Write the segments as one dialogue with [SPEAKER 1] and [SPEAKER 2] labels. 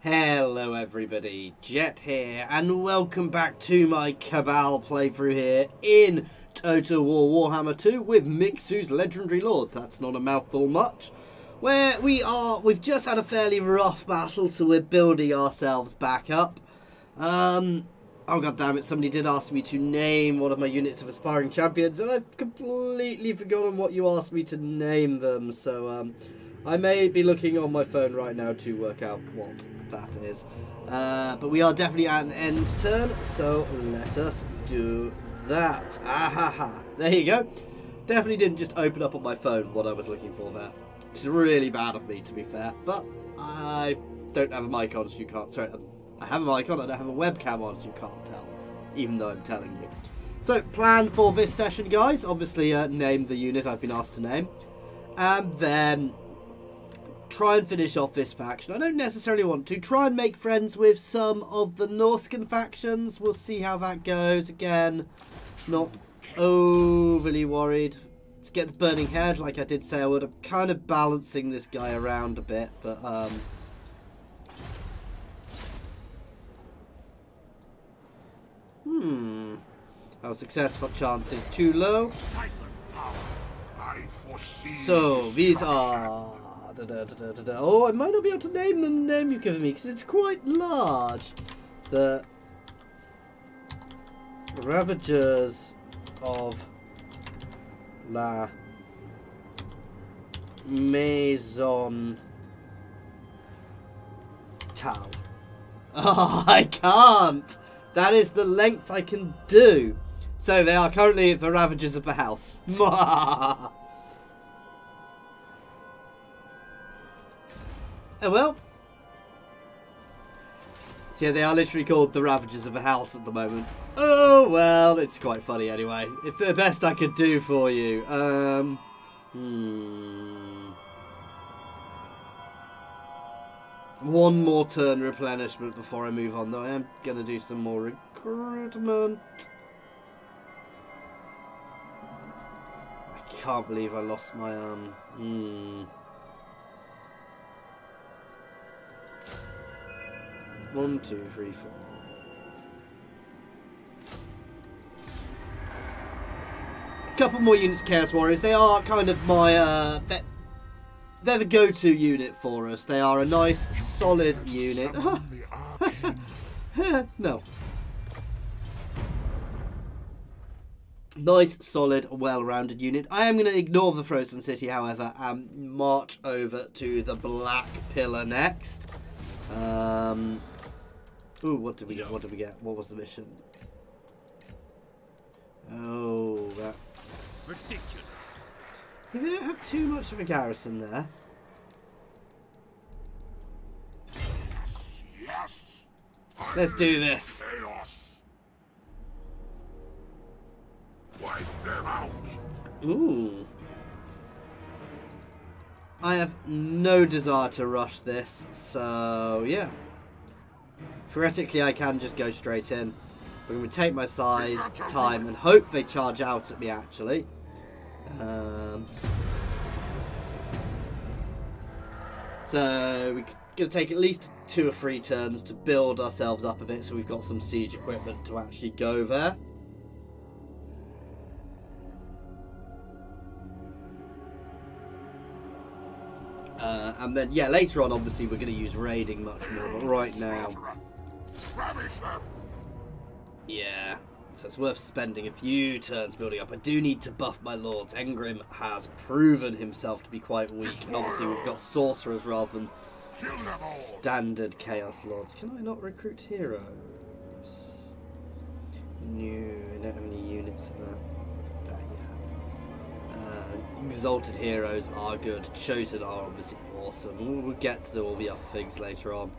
[SPEAKER 1] Hello everybody, Jet here, and welcome back to my Cabal playthrough here in Total War Warhammer 2 with Mixu's Legendary Lords. That's not a mouthful much. Where we've just had a fairly rough battle, so we're building ourselves back up. Oh god damn it, somebody did ask me to name one of my units of aspiring champions, and I've completely forgotten what you asked me to name them, so I may be looking on my phone right now to work out what that is. But we are definitely at an end turn, so let us do that. Ahaha. There you go. Definitely didn't just open up on my phone what I was looking for there. It's really bad of me, to be fair. But I don't have a mic on, so you can't. Sorry, I have a mic on, I don't have a webcam on, so you can't tell, even though I'm telling you. So, plan for this session, guys. Obviously, name the unit I've been asked to name. And then try and finish off this faction. I don't necessarily want to. Try and make friends with some of the Northcan factions. We'll see how that goes. Again, not overly worried. Let's get the Burning Head, like I did say I would. I'm kind of balancing this guy around a bit, but our successful chance is too low. So these are oh, I might not be able to name the name you've given me because it's quite large. The Ravagers of La Maison Tal. Oh, I can't. That is the length I can do. So they are currently the Ravagers of the House. Oh well. So yeah, they are literally called the Ravagers of the House at the moment. Oh well, it's quite funny anyway. It's the best I could do for you. One more turn replenishment before I move on, though I am going to do some more recruitment. I can't believe I lost my 1, 2, 3, 4. A couple more units of Chaos Warriors. They are kind of my they're the go-to unit for us. They are a nice, solid unit. No. Nice, solid, well-rounded unit. I am going to ignore the Frozen City, however, and march over to the Black Pillar next. Ooh, what did we get? What did we get? What was the mission? Oh, that's ridiculous. We don't have too much of a garrison there.
[SPEAKER 2] Yes.
[SPEAKER 1] Let's do this.
[SPEAKER 2] Wipe them out.
[SPEAKER 1] Ooh. I have no desire to rush this, so yeah. Theoretically, I can just go straight in. I'm going to take my size, time, and hope they charge out at me, actually. So we're going to take at least 2 or 3 turns to build ourselves up a bit so we've got some siege equipment to actually go there. And then, yeah, later on, obviously, we're going to use raiding much more, but right now, yeah, so it's worth spending a few turns building up. I do need to buff my lords. Egrimm has proven himself to be quite weak, and obviously we've got sorcerers rather than standard chaos lords. Can I not recruit heroes? No, I don't have any units for that. Exalted heroes are good. Chosen are obviously awesome. We'll get to all the other things later on.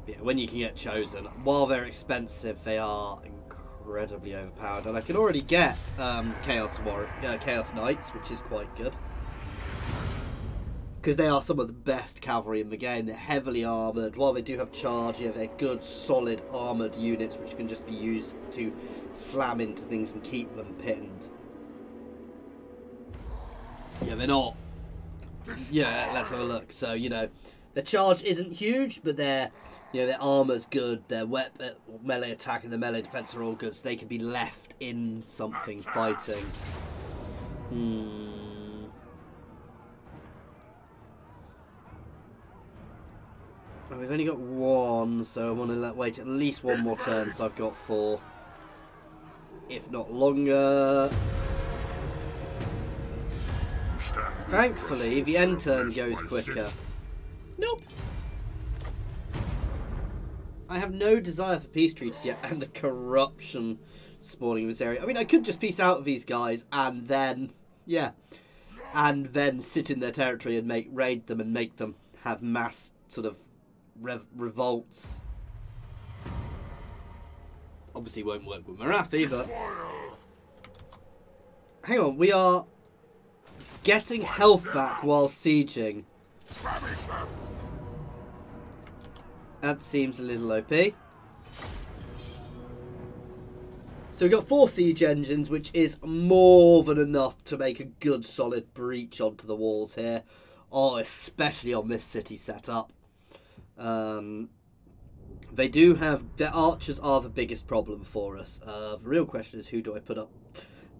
[SPEAKER 1] Yeah, when you can get chosen, while they're expensive, they are incredibly overpowered, and I can already get Chaos Knights, which is quite good because they are some of the best cavalry in the game. They're heavily armoured. While they do have charge, yeah, they're good, solid armoured units which can just be used to slam into things and keep them pinned. Yeah, they're not Yeah, let's have a look. So, you know, their charge isn't huge, but their armor's good, their melee attack and their melee defense are all good, so they can be left in something fighting. Well, we've only got one, so I want to wait at least one more turn, so I've got 4. If not longer. Thankfully, the end turn goes quicker. Nope. I have no desire for peace treaties yet, and the corruption spawning in this area. I mean, I could just peace out of these guys, and then, yeah, and then sit in their territory and raid them and make them have mass sort of revolts. Obviously, won't work with Marathi, but hang on, we are getting health back while sieging. That seems a little OP. So we've got 4 siege engines, which is more than enough to make a good solid breach onto the walls here. Oh, especially on this city setup. They do have... Their archers are the biggest problem for us. The real question is, who do I put up?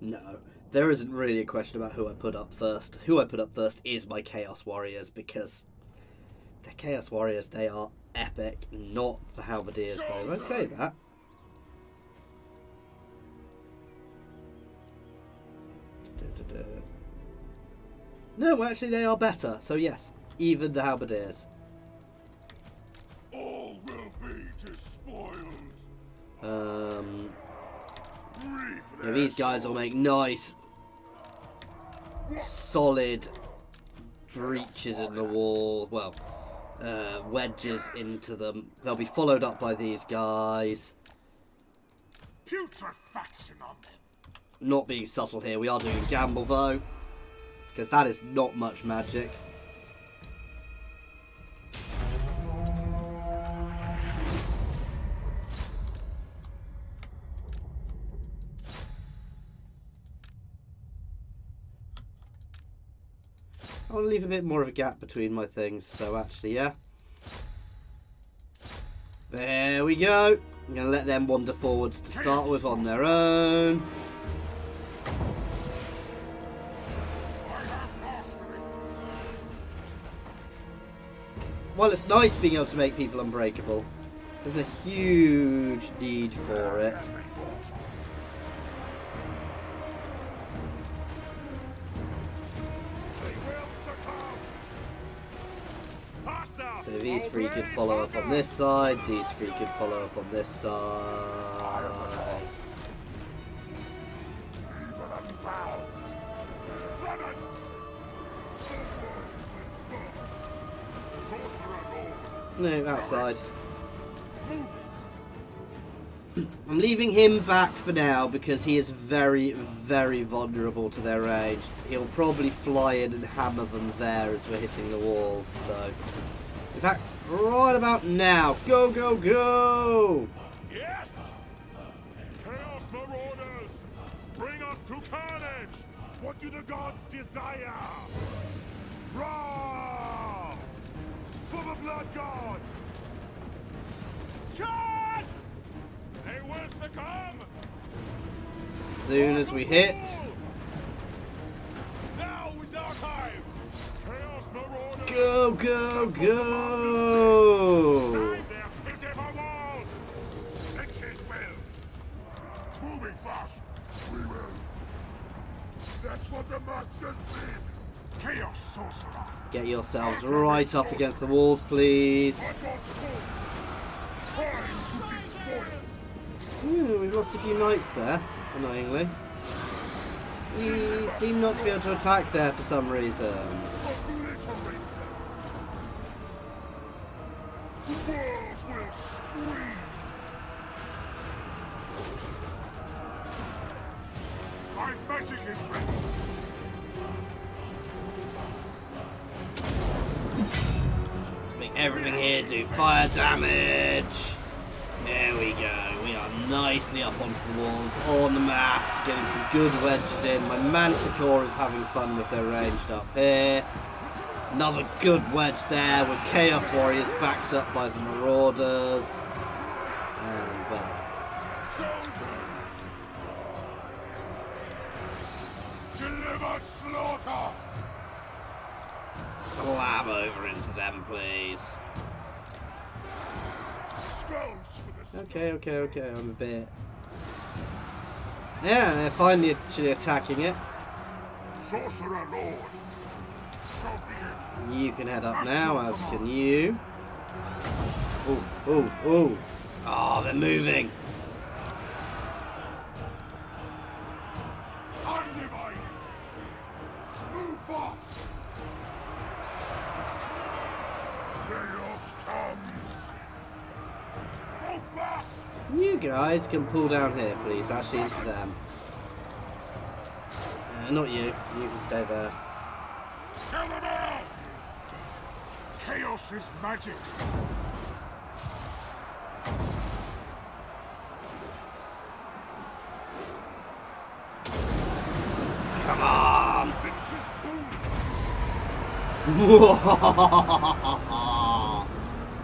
[SPEAKER 1] No. There isn't really a question about who I put up first. Who I put up first is my Chaos Warriors, because the Chaos Warriors, they are epic, not the Halberdiers though. Did I say that? No, actually they are better, so yes, even the Halberdiers.
[SPEAKER 2] All will be despoiled.
[SPEAKER 1] Yeah, these guys will make nice solid breaches in the wall, well, wedges into them. They'll be followed up by these guys.
[SPEAKER 2] Putrefaction on them.
[SPEAKER 1] Not being subtle here, we are doing a gamble though, because that is not much magic. I want to leave a bit more of a gap between my things, so actually, yeah. There we go. I'm going to let them wander forwards to start with on their own. While it's nice being able to make people unbreakable, there's a huge need for it. So these 3 could follow up on this side, these 3 could follow up on this side. No, that side. I'm leaving him back for now because he is very, very vulnerable to their range. He'll probably fly in and hammer them there as we're hitting the walls, so... In fact, right about now, go, go, go!
[SPEAKER 2] Yes! Chaos Marauders! Bring us to carnage! What do the gods desire? Roar! For the blood god! Charge! They will succumb!
[SPEAKER 1] As soon as we hit...
[SPEAKER 2] Now is our time! Chaos Marauders!
[SPEAKER 1] Go, go, go!
[SPEAKER 2] Their pitiful walls! Bitches will! Moving fast! We will! That's what the masters did! Chaos Sorcerer!
[SPEAKER 1] Get yourselves right up against the walls, please. We've lost a few knights there, annoyingly. We seem not to be able to attack there for some reason.
[SPEAKER 2] The world will scream! My magic is ready!
[SPEAKER 1] Let's make everything here do fire damage. There we go. We are nicely up onto the walls, on the mass, getting some good wedges in. My Manticore is having fun with their ranged up here. Another good wedge there with Chaos Warriors backed up by the Marauders. And well.
[SPEAKER 2] Deliver slaughter!
[SPEAKER 1] Slam over into them, please. Okay, I'm a bit... Yeah, they're finally actually attacking it.
[SPEAKER 2] Sorcerer Lord!
[SPEAKER 1] You can head up now, as can you. Oh, they're moving.
[SPEAKER 2] Undivided! Move fast! Chaos comes! Move fast!
[SPEAKER 1] You guys can pull down here, please. Actually, into them. Not you. You can stay there.
[SPEAKER 2] Kill them all! Chaos is magic!
[SPEAKER 1] Come on!
[SPEAKER 2] Finch's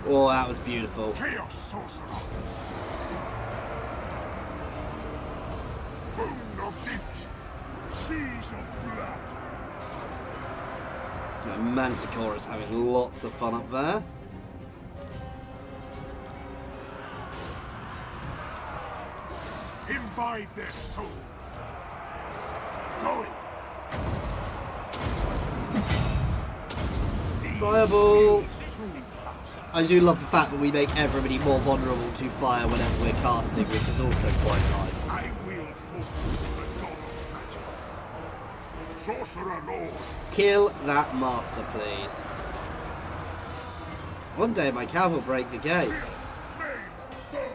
[SPEAKER 1] Oh, that was beautiful.
[SPEAKER 2] Chaos sorcerer! Boon of Finch! Seas of blood!
[SPEAKER 1] My Manticore is having lots of fun up there.
[SPEAKER 2] Imbibe their souls! Going!
[SPEAKER 1] Fireball! I do love the fact that we make everybody more vulnerable to fire whenever we're casting, which is also quite nice.
[SPEAKER 2] I will force the dawn of magic. Sorcerer Lord!
[SPEAKER 1] Kill that master, please. One day my cav will break the gate.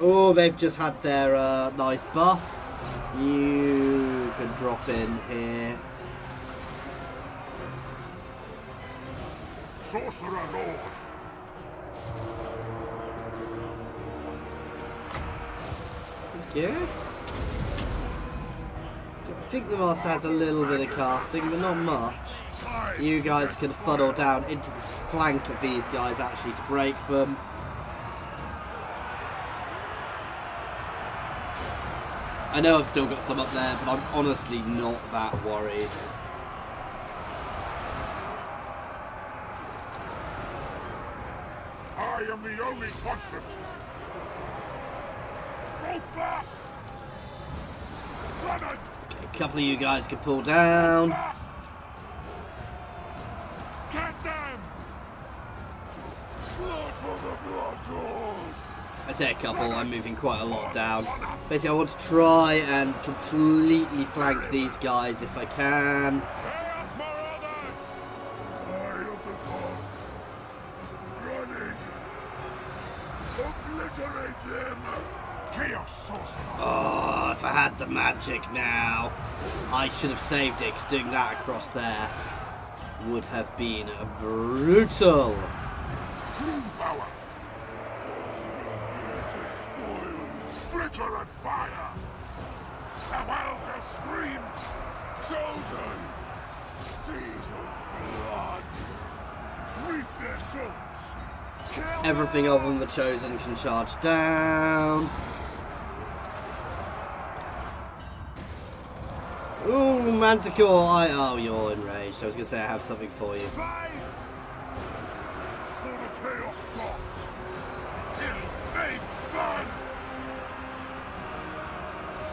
[SPEAKER 1] Oh, they've just had their nice buff. You can drop in here.
[SPEAKER 2] Sorcerer Lord!
[SPEAKER 1] Yes. I think the master has a little bit of casting, but not much. You guys can funnel down into the flank of these guys actually to break them. I know I've still got some up there, but I'm honestly not that worried.
[SPEAKER 2] I am the only constant! Move fast! Run it!
[SPEAKER 1] Okay, a couple of you guys can pull down.
[SPEAKER 2] Fast! Get them! Blood for the blood god!
[SPEAKER 1] I say a couple, I'm moving quite a lot down. Basically, I want to try and completely flank these guys if I can.
[SPEAKER 2] Chaos Marauders! Eye of the gods! Running! Obliterate them! Chaos Sorcerer!
[SPEAKER 1] Oh, if I had the magic now. I should have saved it, because doing that across there would have been brutal.
[SPEAKER 2] True power! Flicker and fire! Farewell shall scream! Chosen! Seas of blood! Reap their souls! Kill
[SPEAKER 1] Everything other than the Chosen can charge down. Ooh, Manticore! Oh, you're enraged. I was going to say I have something for you.
[SPEAKER 2] Fight! For the Chaos gods! Till they burn!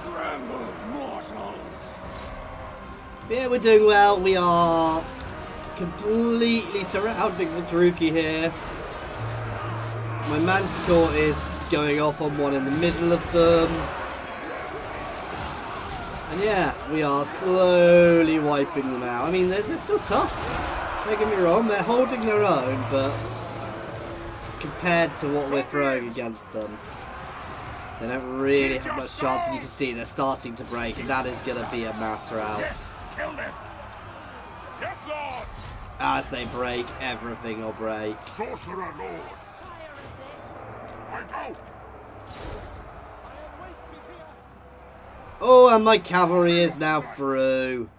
[SPEAKER 2] Tremble, mortals!
[SPEAKER 1] Yeah, we're doing well. We are completely surrounding the Druki here. My Manticore is going off on one in the middle of them. And yeah, we are slowly wiping them out. I mean, they're still tough. Don't get me wrong, they're holding their own, but compared to what we're throwing against them, they don't really have much chance, and you can see they're starting to break, and that is going to be a mass rout.
[SPEAKER 2] Yes, kill them! Yes, Lord!
[SPEAKER 1] As they break, everything will break.
[SPEAKER 2] Sorcerer Lord! I go!
[SPEAKER 1] Oh, and my cavalry is now through.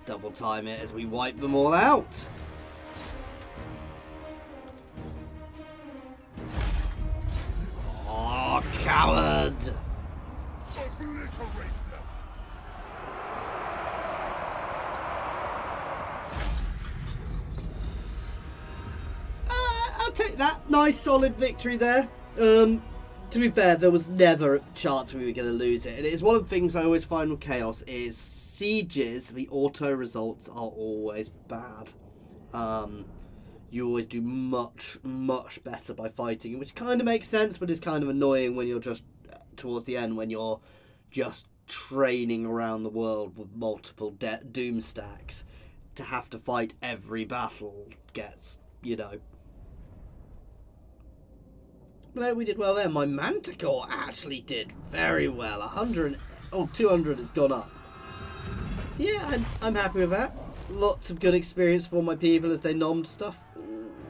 [SPEAKER 1] Let's double time it as we wipe them all out. Oh, coward!
[SPEAKER 2] Obliterate them!
[SPEAKER 1] I'll take that. Nice solid victory there. To be fair, there was never a chance we were going to lose it. And it is one of the things I always find with Chaos is sieges, the auto results are always bad. You always do much, much better by fighting, which kind of makes sense, but is kind of annoying when you're just towards the end, when you're just training around the world with multiple doom stacks. To have to fight every battle gets, you know. But no, we did well there. My Manticore actually did very well. 100, 200 has gone up. So yeah, I'm happy with that. Lots of good experience for my people as they nommed stuff.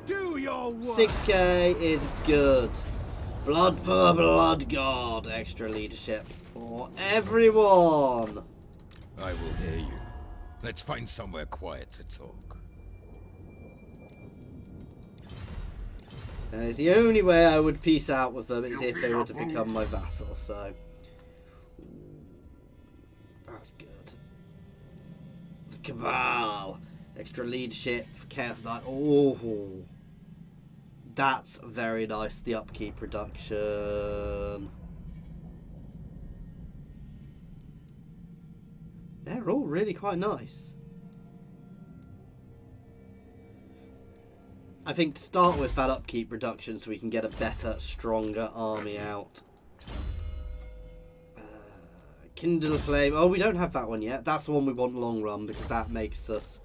[SPEAKER 2] Do your work.
[SPEAKER 1] 6k is good. Blood for the blood god. Extra leadership for everyone.
[SPEAKER 3] I will hear you. Let's find somewhere quiet to talk.
[SPEAKER 1] And it's the only way I would peace out with them is if they were to become my vassal, so that's good. The Cabal. Extra leadership for Chaos Knight. Oh, that's very nice. The upkeep reduction. They're all really quite nice. I think to start with that upkeep reduction so we can get a better, stronger army out. Kindle Flame. Oh, we don't have that one yet. That's the one we want long run because that makes us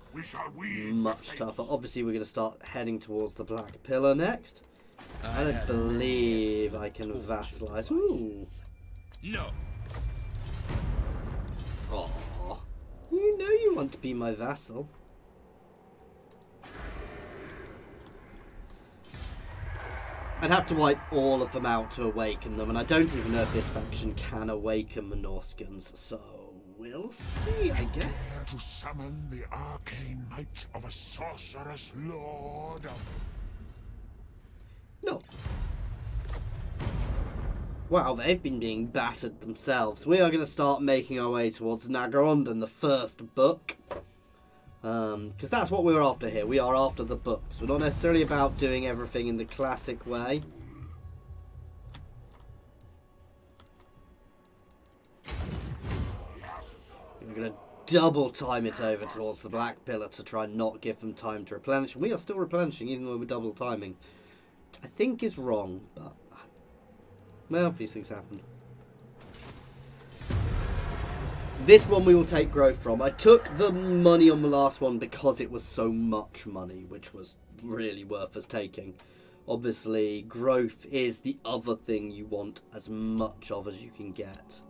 [SPEAKER 1] much tougher. Obviously, we're going to start heading towards the Black Pillar next. I don't believe I can vassalize. Ooh.
[SPEAKER 3] No.
[SPEAKER 1] Aww. You know you want to be my vassal. I'd have to wipe all of them out to awaken them, and I don't even know if this faction can awaken the Norskans, so we'll see, I guess.
[SPEAKER 2] To summon the arcane might of a sorceress lord.
[SPEAKER 1] No. Wow, they've been being battered themselves. We are going to start making our way towards Nagarond and the first book. Because that's what we're after here. We are after the books. We're not necessarily about doing everything in the classic way. We're going to double time it over towards the Black Pillar to try and not give them time to replenish. We are still replenishing even though we're double timing. I think is wrong, but well, these things happen. This one we will take growth from. I took the money on the last one because it was so much money, which was really worth us taking. Obviously, growth is the other thing you want as much of as you can get.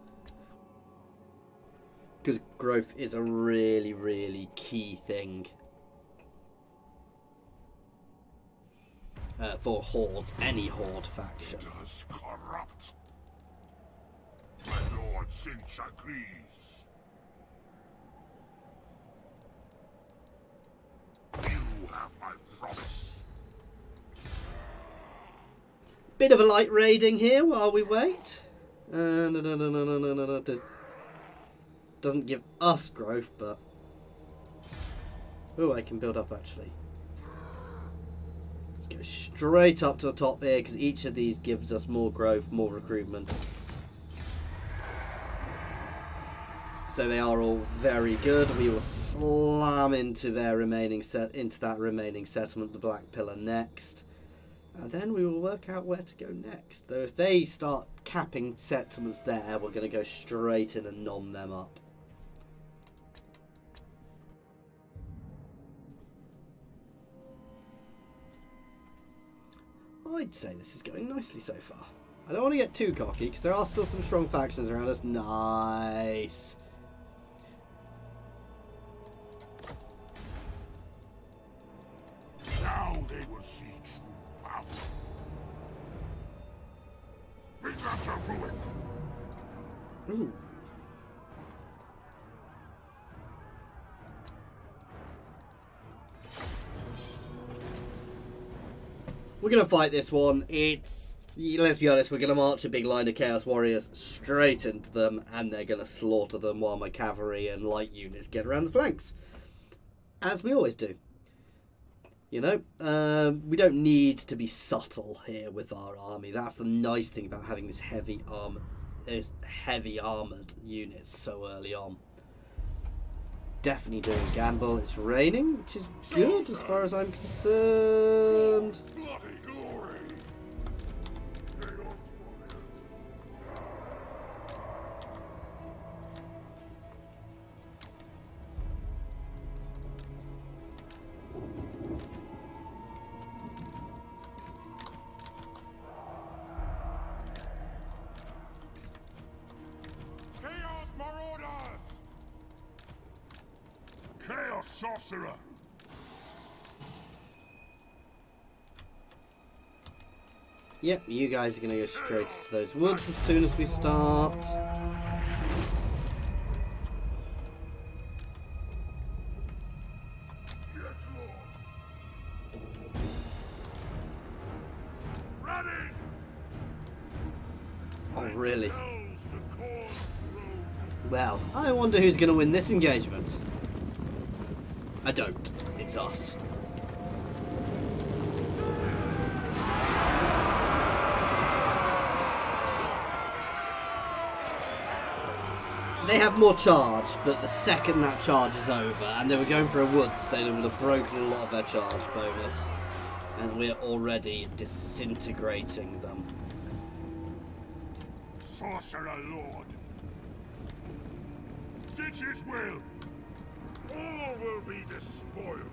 [SPEAKER 1] Because growth is a really, really key thing. For hordes, any horde faction.
[SPEAKER 2] It does corrupt. My lord Sinch agrees. You have my promise.
[SPEAKER 1] Bit of a light raiding here while we wait. No. Doesn't give us growth, but oh, I can build up actually. Let's go straight up to the top here because each of these gives us more growth, more recruitment. So they are all very good. We will slam into their remaining that remaining settlement, the Black Pillar, next, and then we will work out where to go next. Though if they start capping settlements there, we're going to go straight in and nom them up. I'd say this is going nicely so far. I don't want to get too cocky because there are still some strong factions around us. Nice.
[SPEAKER 2] Now they will see true power. Bring them to ruin.
[SPEAKER 1] Ooh. we're going to fight this one. Let's be honest, we're going to march a big line of Chaos Warriors straight into them, and they're going to slaughter them while my cavalry and light units get around the flanks. As we always do. You know, we don't need to be subtle here with our army. That's the nice thing about having this heavy armoured units so early on. Definitely doing a gamble. It's raining, which is good as far as I'm concerned.
[SPEAKER 2] Sorcerer!
[SPEAKER 1] Yep, you guys are going to go straight into those woods as soon as we start. Oh, really? Well, I wonder who's going to win this engagement. I don't. It's us. They have more charge, but the second that charge is over, and they were going for a woods, they would have broken a lot of their charge bonus. And we're already disintegrating them.
[SPEAKER 2] Sorcerer Lord! Since his will! All will be despoiled.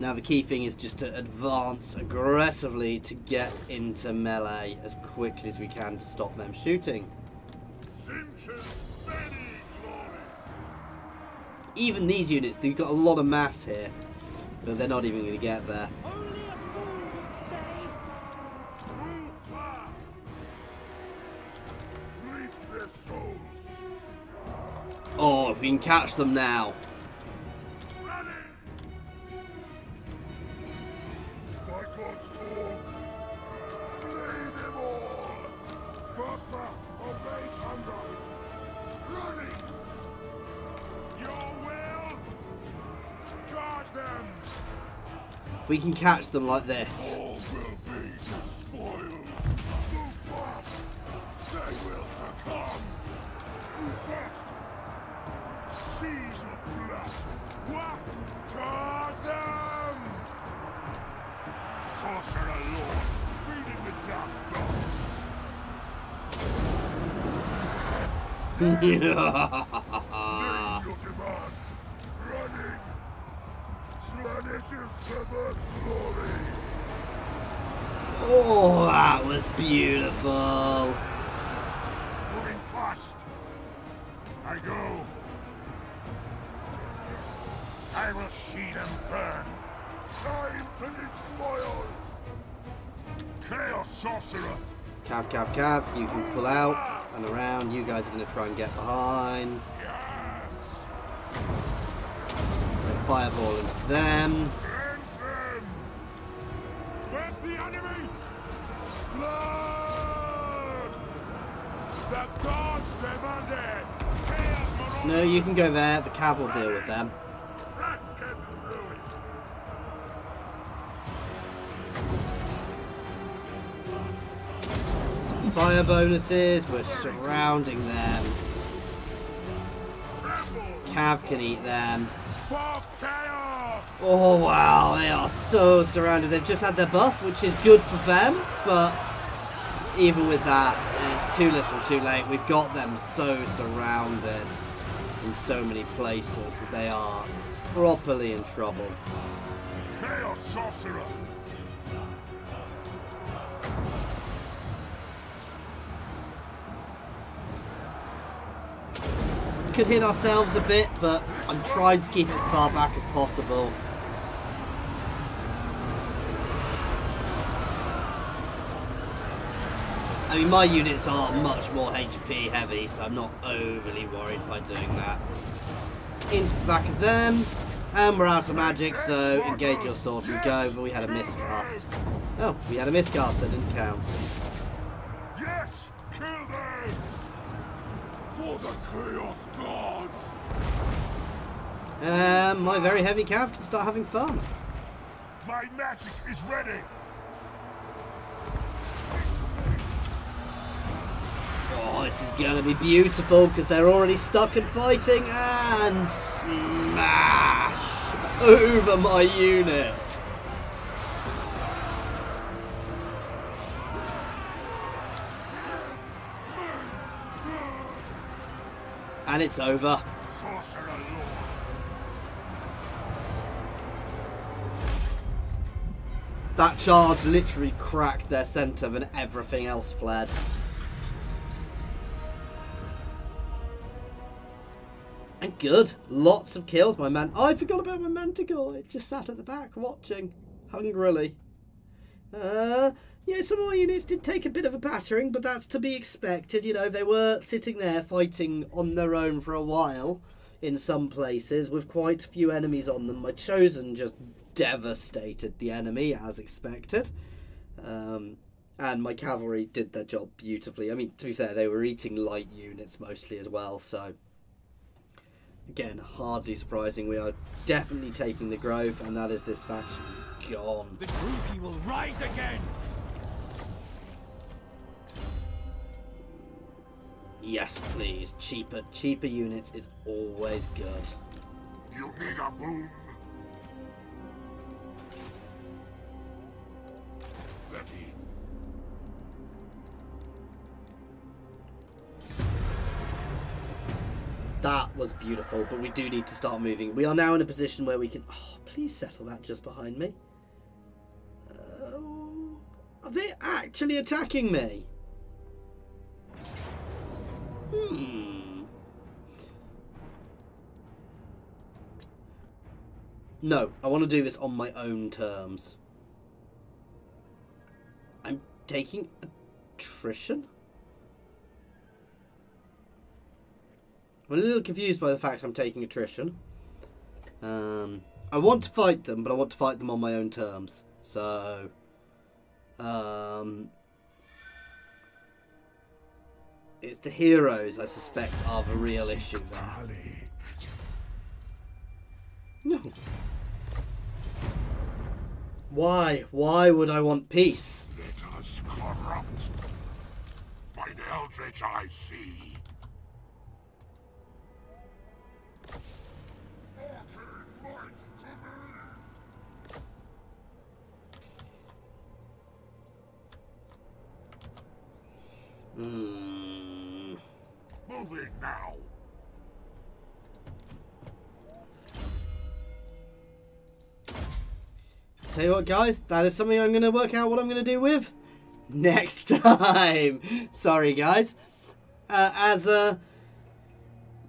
[SPEAKER 1] Now the key thing is just to advance aggressively to get into melee as quickly as we can to stop them shooting. Even these units, they've got a lot of mass here, but they're not even going to get there. Oh, if we can catch them now.
[SPEAKER 2] My God's call. Slay them all. Faster, obey thunder. Running. Your will. Charge them.
[SPEAKER 1] If we can catch them like this.
[SPEAKER 2] All will be despoiled. Move fast. They will succumb. Move fast. Seas of blood! What? Charge them! Sorcerer Lord, feeding the dark gods! Name your demand! Running! Slanishes perverse glory!
[SPEAKER 1] Oh, that was beautiful!
[SPEAKER 2] Moving fast! I go! I will see them burn. Time to despoil. Chaos Sorcerer.
[SPEAKER 1] Cav, you can pull out and around. You guys are going to try and get behind.
[SPEAKER 2] Yes.
[SPEAKER 1] Fireball into them.
[SPEAKER 2] End them. Where's the enemy? Blood. The gods demanded. Chaos Marauders.
[SPEAKER 1] No, you can go there. The Cav will deal with them. Fire bonuses, we're surrounding them. Cav can eat them. Oh wow, they are so surrounded. They've just had their buff, which is good for them, but even with that, it's too little too late. We've got them so surrounded in so many places that they are properly in trouble.
[SPEAKER 2] Chaos Sorcerer.
[SPEAKER 1] Could hit ourselves a bit, but I'm trying to keep it as far back as possible. I mean, my units are much more HP heavy, so I'm not overly worried by doing that. Into the back of them, And we're out of magic, so engage your sword and go, but we had a miscast. Oh, we had a miscast, so it didn't count.
[SPEAKER 2] Yes! Kill them! For the Chaos Gods!
[SPEAKER 1] My very heavy cav can start having fun.
[SPEAKER 2] My magic is ready!
[SPEAKER 1] Oh, this is going to be beautiful because they're already stuck and fighting, and smash over my unit. And it's over.
[SPEAKER 2] Sorcerer Lord!
[SPEAKER 1] That charge literally cracked their centre and everything else fled. And good. Lots of kills. My man. Oh, I forgot about my Manticore. It just sat at the back watching. Hungrily. Yeah, some of my units did take a bit of a battering, but that's to be expected. You know, they were sitting there fighting on their own for a while in some places with quite a few enemies on them. My Chosen just devastated the enemy as expected. And my cavalry did their job beautifully. I mean, to be fair, they were eating light units mostly as well, so again, hardly surprising. We are definitely taking the Grove, and that is this faction gone.
[SPEAKER 3] The Druki will rise again!
[SPEAKER 1] Yes, please. Cheaper units is always good.
[SPEAKER 2] You need a boon? Ready.
[SPEAKER 1] That was beautiful, but we do need to start moving. We are now in a position where we can... Oh, please settle that just behind me. Are they actually attacking me? No, I want to do this on my own terms. I'm taking attrition? I'm a little confused by the fact I'm taking attrition. I want to fight them, but I want to fight them on my own terms. So, it's the heroes I suspect are the real issue there. No. Why? Why would I want peace?
[SPEAKER 2] Let us corrupt. By the eldritch I see. Moving now.
[SPEAKER 1] Tell you what, guys, that is something I'm going to work out what I'm going to do with next time. Sorry, guys.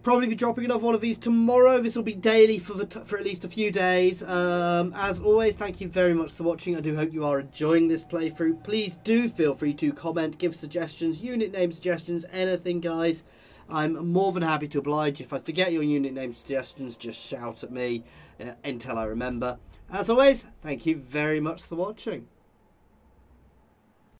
[SPEAKER 1] Probably be dropping another one of these tomorrow. This will be daily for at least a few days. As always, thank you very much for watching. I do hope you are enjoying this playthrough. Please do feel free to comment, give suggestions, unit name suggestions, anything, guys. I'm more than happy to oblige. If I forget your unit name suggestions, just shout at me until I remember. As always, thank you very much for watching.